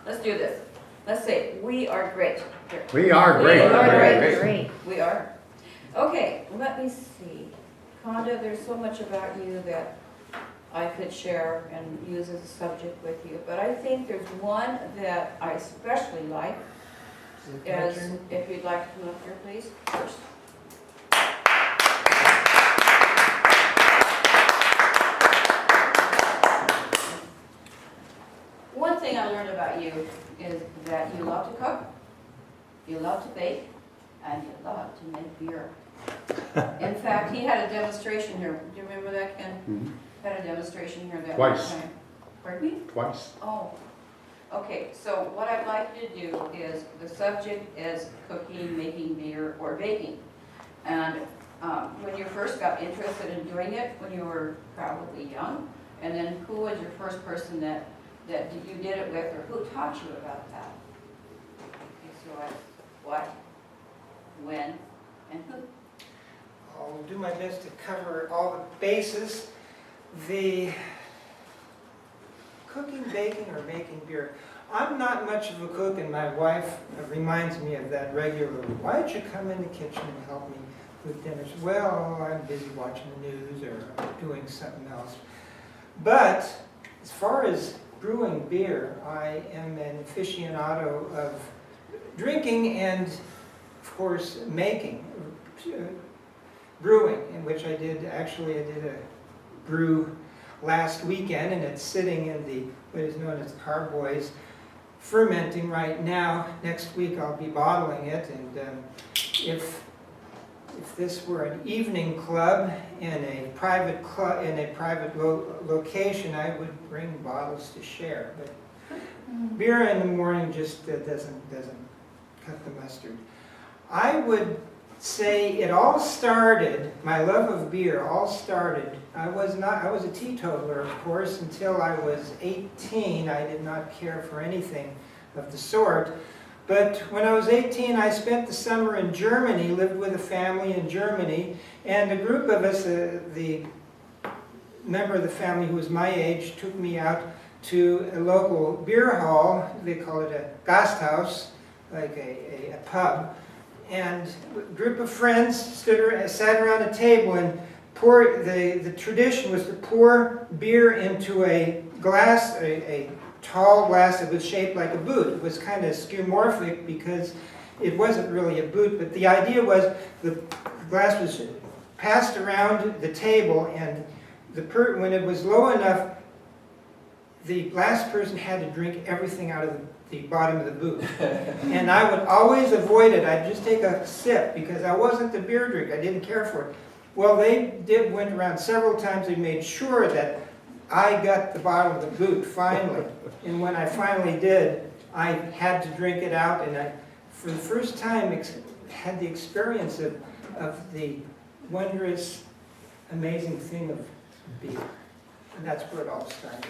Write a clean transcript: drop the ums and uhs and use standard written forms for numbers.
Let's do this. Let's say, we are great. Here. We are great. We are great. Great. We are. Okay, let me see. Kanda, there's so much about you that I could share and use as a subject with you, but I think there's one that I especially like, as, if you'd like to come up here, please, first. One thing I learned about you is that you love to cook, you love to bake, and you love to make beer. In fact, he had a demonstration here. Do you remember that, Ken? Mhm. Had a demonstration here that Twice. time. Pardon me? Twice. Oh, okay, so what I'd like you to do is, the subject is cooking, making beer, or baking. And when you first got interested in doing it, when you were probably young, and then who was your first person that you did it with, or who taught you about that? Okay, so what, when, and who? I'll do my best to cover all the bases. The cooking, baking, or making beer. I'm not much of a cook, and my wife reminds me of that regularly. Why don't you come in the kitchen and help me with dinners? Well, I'm busy watching the news or doing something else. But as far as brewing beer, I am an aficionado of drinking and, of course, making. Brewing, in which I did a brew last weekend, and it's sitting in the what is known as carboys, fermenting right now. Next week I'll be bottling it, and if this were an evening club in a private location, I would bring bottles to share. But beer in the morning just doesn't cut the mustard. I would say it all started, my love of beer all started, I was a teetotaler, of course, until I was 18. I did not care for anything of the sort. But when I was 18, I spent the summer in Germany, lived with a family in Germany, and a group of us, the member of the family who was my age, took me out to a local beer hall. They call it a Gasthaus, like a pub. And a group of friends sat around a table and poured. The tradition was to pour beer into a glass, a tall glass that was shaped like a boot. It was kind of skeuomorphic because it wasn't really a boot, but the idea was the glass was passed around the table, and when it was low enough, the last person had to drink everything out of the bottom of the boot. And I would always avoid it. I'd just take a sip because I wasn't the beer drinker. I didn't care for it. Well, went around several times. They made sure that I got the bottom of the boot finally. And when I finally did, I had to drink it out. And I, for the first time, had the experience of the wondrous, amazing thing of beer. And that's where it all started.